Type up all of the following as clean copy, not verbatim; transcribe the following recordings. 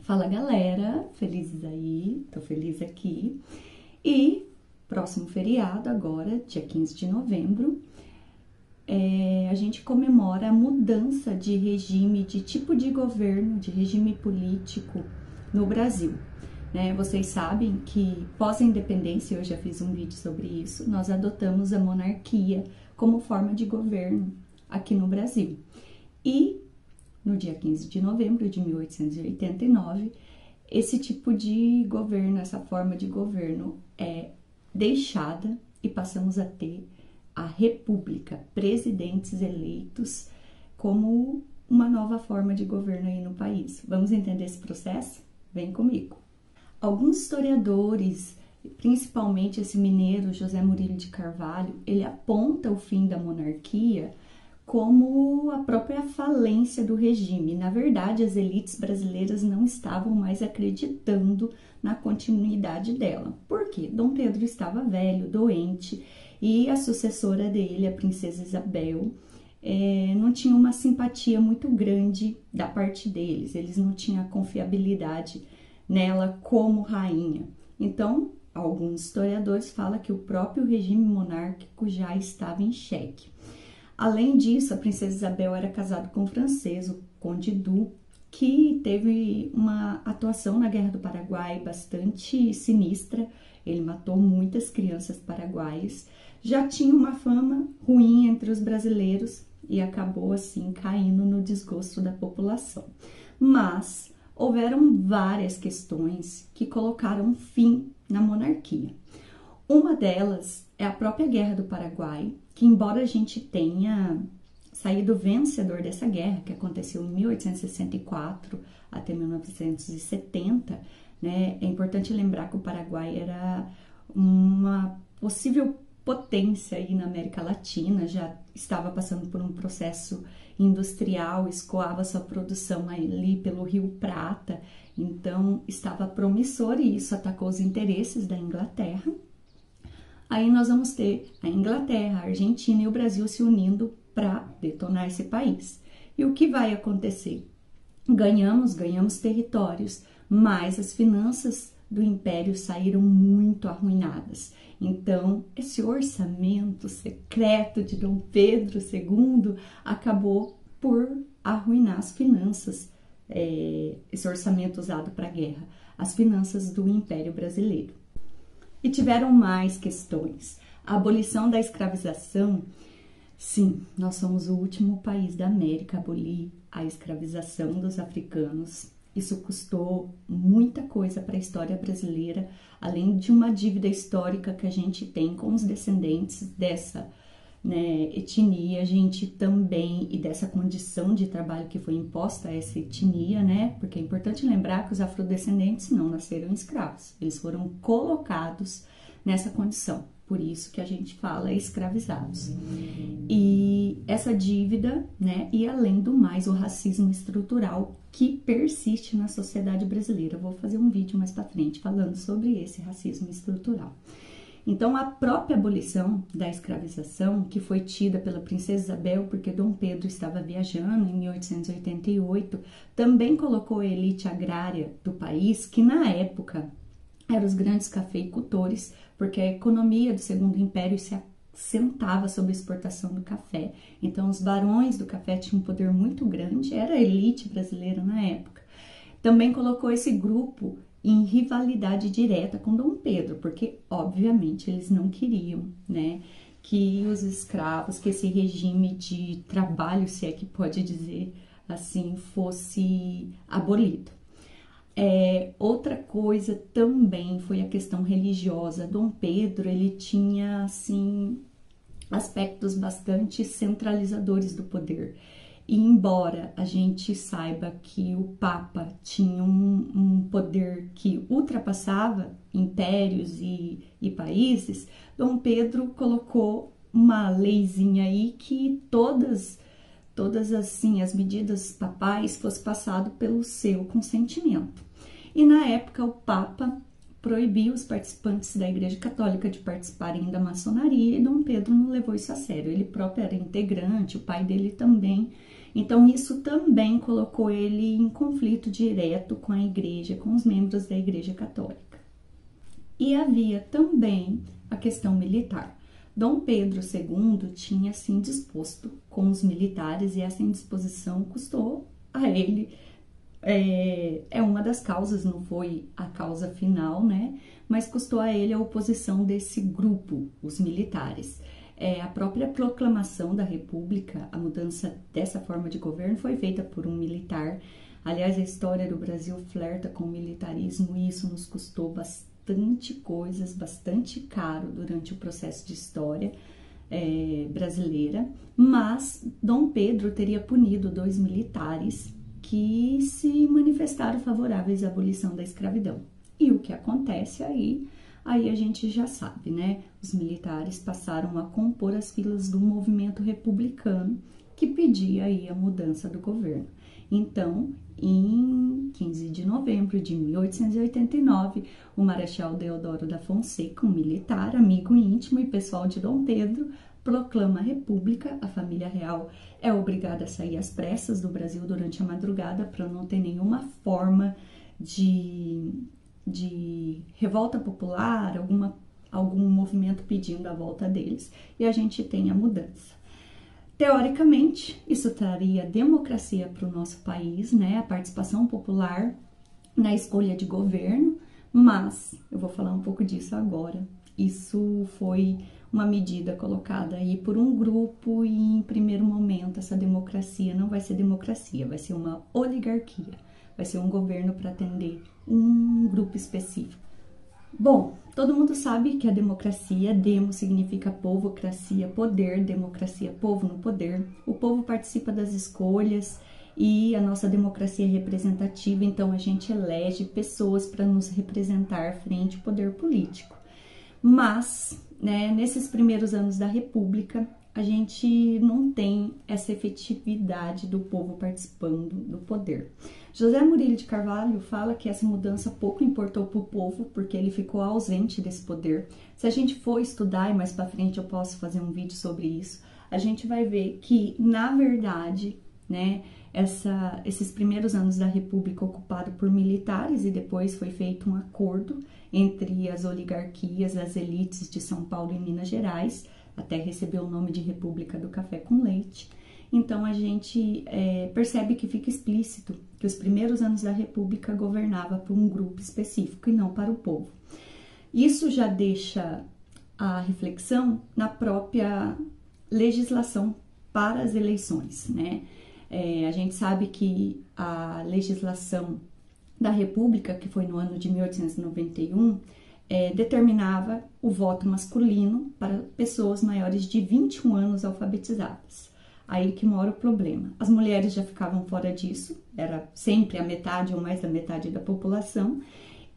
Fala galera, felizes aí, tô feliz aqui. E próximo feriado, agora, dia 15 de novembro, a gente comemora a mudança de regime, de tipo de governo, de regime político no Brasil. Vocês sabem que pós a independência, eu já fiz um vídeo sobre isso, nós adotamos a monarquia como forma de governo aqui no Brasil. E no dia 15 de novembro de 1889, esse tipo de governo, essa forma de governo é deixada e passamos a ter a república, presidentes eleitos como uma nova forma de governo aí no país. Vamos entender esse processo? Vem comigo. Alguns historiadores, principalmente esse mineiro José Murilo de Carvalho, ele aponta o fim da monarquia como a própria falência do regime. Na verdade, as elites brasileiras não estavam mais acreditando na continuidade dela. Por quê? Dom Pedro estava velho, doente, e a sucessora dele, a princesa Isabel, não tinha uma simpatia muito grande da parte deles. Eles não tinham confiabilidade nela como rainha. Então, alguns historiadores falam que o próprio regime monárquico já estava em xeque. Além disso, a princesa Isabel era casada com um francês, o Conde Du, que teve uma atuação na Guerra do Paraguai bastante sinistra. Ele matou muitas crianças paraguaias. Já tinha uma fama ruim entre os brasileiros e acabou assim caindo no desgosto da população. Mas houveram várias questões que colocaram fim na monarquia. Uma delas é a própria Guerra do Paraguai, que embora a gente tenha saído vencedor dessa guerra, que aconteceu em 1864 até 1970, é importante lembrar que o Paraguai era uma possível potência aí na América Latina, já estava passando por um processo industrial, escoava sua produção ali pelo Rio Prata, então estava promissor e isso atacou os interesses da Inglaterra. Aí nós vamos ter a Inglaterra, a Argentina e o Brasil se unindo para detonar esse país. E o que vai acontecer? Ganhamos territórios, mas as finanças do Império saíram muito arruinadas. Então, esse orçamento secreto de Dom Pedro II acabou por arruinar as finanças, esse orçamento usado para a guerra, as finanças do Império Brasileiro. E tiveram mais questões. A abolição da escravização, sim, nós somos o último país da América a abolir a escravização dos africanos. Isso custou muita coisa para a história brasileira, além de uma dívida histórica que a gente tem com os descendentes dessa etnia, a gente também, e dessa condição de trabalho que foi imposta a essa etnia, porque é importante lembrar que os afrodescendentes não nasceram escravos, eles foram colocados nessa condição, por isso que a gente fala escravizados. E essa dívida, e além do mais, o racismo estrutural que persiste na sociedade brasileira. Eu vou fazer um vídeo mais para frente falando sobre esse racismo estrutural. Então, a própria abolição da escravização, que foi tida pela princesa Isabel, porque Dom Pedro estava viajando em 1888, também colocou a elite agrária do país, que na época eram os grandes cafeicultores, porque a economia do Segundo Império se assentava sobre a exportação do café. Então, os barões do café tinham um poder muito grande, era a elite brasileira na época. Também colocou esse grupo em rivalidade direta com Dom Pedro, porque, obviamente, eles não queriam, que os escravos, que esse regime de trabalho, se é que pode dizer assim, fosse abolido. Outra coisa também foi a questão religiosa. Dom Pedro, ele tinha, assim, aspectos bastante centralizadores do poder. E embora a gente saiba que o Papa tinha um poder que ultrapassava impérios e países, Dom Pedro colocou uma leizinha aí que todas assim, as medidas papais fosse passado pelo seu consentimento. E na época o Papa proibiu os participantes da Igreja Católica de participarem da maçonaria e Dom Pedro não levou isso a sério. Ele próprio era integrante, o pai dele também. Então, isso também colocou ele em conflito direto com a igreja, com os membros da Igreja Católica. E havia também a questão militar. Dom Pedro II tinha se indisposto com os militares e essa indisposição custou a ele, é uma das causas, não foi a causa final, né? Mas custou a ele a oposição desse grupo, os militares. A própria proclamação da República, a mudança dessa forma de governo foi feita por um militar. Aliás, a história do Brasil flerta com o militarismo e isso nos custou bastante coisas, bastante caro durante o processo de história brasileira. Mas Dom Pedro teria punido 2 militares que se manifestaram favoráveis à abolição da escravidão. E o que acontece aí a gente já sabe, né? Os militares passaram a compor as filas do movimento republicano que pedia aí a mudança do governo. Então, em 15 de novembro de 1889, o Marechal Deodoro da Fonseca, um militar, amigo íntimo e pessoal de Dom Pedro, proclama a República. A família real é obrigada a sair às pressas do Brasil durante a madrugada para não ter nenhuma forma de revolta popular, algum movimento pedindo a volta deles, e a gente tem a mudança. Teoricamente, isso traria democracia para o nosso país, né? A participação popular na escolha de governo, mas eu vou falar um pouco disso agora. Isso foi uma medida colocada aí por um grupo e, em primeiro momento, essa democracia não vai ser democracia, vai ser uma oligarquia, vai ser um governo para atender um grupo específico. Bom, todo mundo sabe que a democracia, demo significa povocracia, poder, democracia, povo no poder. O povo participa das escolhas e a nossa democracia é representativa, então a gente elege pessoas para nos representar frente ao poder político. Mas, né, nesses primeiros anos da República, a gente não tem essa efetividade do povo participando do poder. José Murilo de Carvalho fala que essa mudança pouco importou para o povo, porque ele ficou ausente desse poder. Se a gente for estudar, e mais para frente eu posso fazer um vídeo sobre isso, a gente vai ver que, na verdade, né, esses primeiros anos da República ocupado por militares e depois foi feito um acordo entre as oligarquias, as elites de São Paulo e Minas Gerais, até recebeu o nome de República do Café com Leite. Então, a gente percebe que fica explícito que os primeiros anos da República governava por um grupo específico e não para o povo. Isso já deixa a reflexão na própria legislação para as eleições, né? A gente sabe que a legislação da República, que foi no ano de 1891, determinava o voto masculino para pessoas maiores de 21 anos alfabetizadas. Aí que mora o problema. As mulheres já ficavam fora disso, era sempre a metade ou mais da metade da população,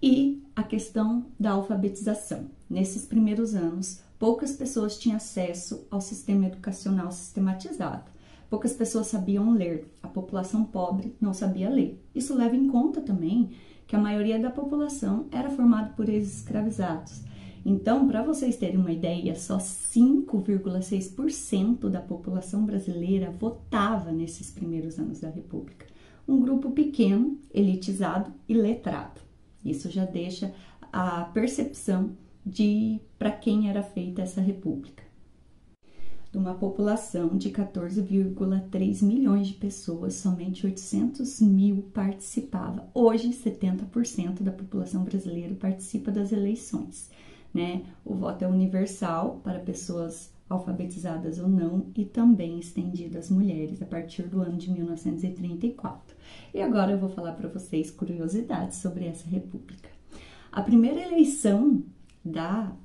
e a questão da alfabetização. Nesses primeiros anos, poucas pessoas tinham acesso ao sistema educacional sistematizado. Poucas pessoas sabiam ler, a população pobre não sabia ler. Isso leva em conta também que a maioria da população era formada por ex-escravizados. Então, para vocês terem uma ideia, só 5,6% da população brasileira votava nesses primeiros anos da República. Um grupo pequeno, elitizado e letrado. Isso já deixa a percepção de para quem era feita essa República. De uma população de 14,3 milhões de pessoas, somente 800 mil participavam. Hoje, 70% da população brasileira participa das eleições, né? O voto é universal para pessoas alfabetizadas ou não e também estendido às mulheres a partir do ano de 1934. E agora eu vou falar para vocês curiosidades sobre essa república. A primeira eleição da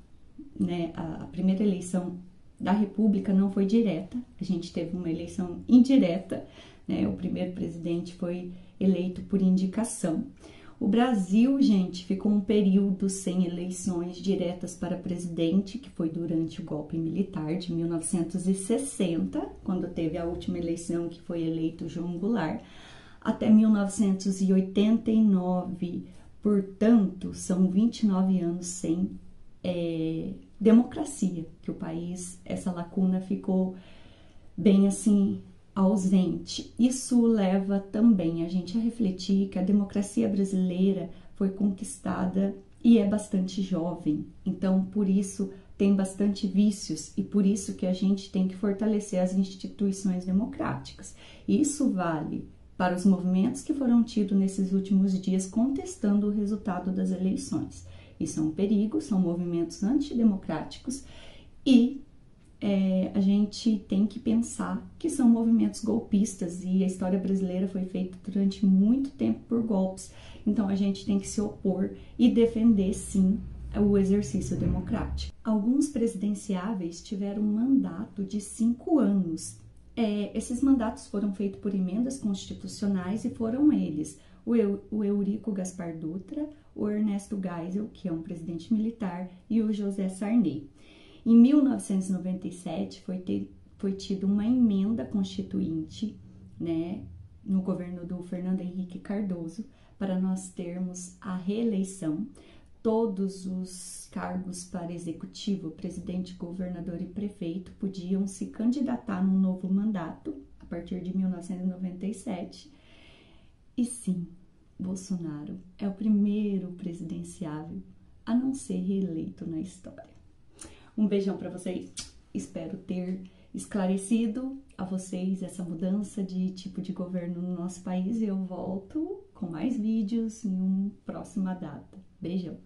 República não foi direta, a gente teve uma eleição indireta, né? O primeiro presidente foi eleito por indicação. O Brasil, gente, ficou um período sem eleições diretas para presidente, que foi durante o golpe militar de 1960, quando teve a última eleição que foi eleito João Goulart, até 1989, portanto, são 29 anos sem democracia, que o país, essa lacuna ficou bem assim ausente. Isso leva também a gente a refletir que a democracia brasileira foi conquistada e é bastante jovem, então por isso tem bastante vícios e por isso que a gente tem que fortalecer as instituições democráticas. Isso vale para os movimentos que foram tidos nesses últimos dias contestando o resultado das eleições. Isso é um perigo, são movimentos antidemocráticos e a gente tem que pensar que são movimentos golpistas e a história brasileira foi feita durante muito tempo por golpes. Então a gente tem que se opor e defender, sim, o exercício democrático. Alguns presidenciáveis tiveram um mandato de 5 anos. Esses mandatos foram feitos por emendas constitucionais e foram eles: o Eurico Gaspar Dutra, o Ernesto Geisel, que é um presidente militar, e o José Sarney. Em 1997 foi tida uma emenda constituinte, né, no governo do Fernando Henrique Cardoso, para nós termos a reeleição. Todos os cargos para executivo, presidente, governador e prefeito podiam se candidatar num novo mandato a partir de 1997. E sim, Bolsonaro é o primeiro presidenciável a não ser reeleito na história. Um beijão para vocês, espero ter esclarecido a vocês essa mudança de tipo de governo no nosso país e eu volto com mais vídeos em uma próxima data. Beijão!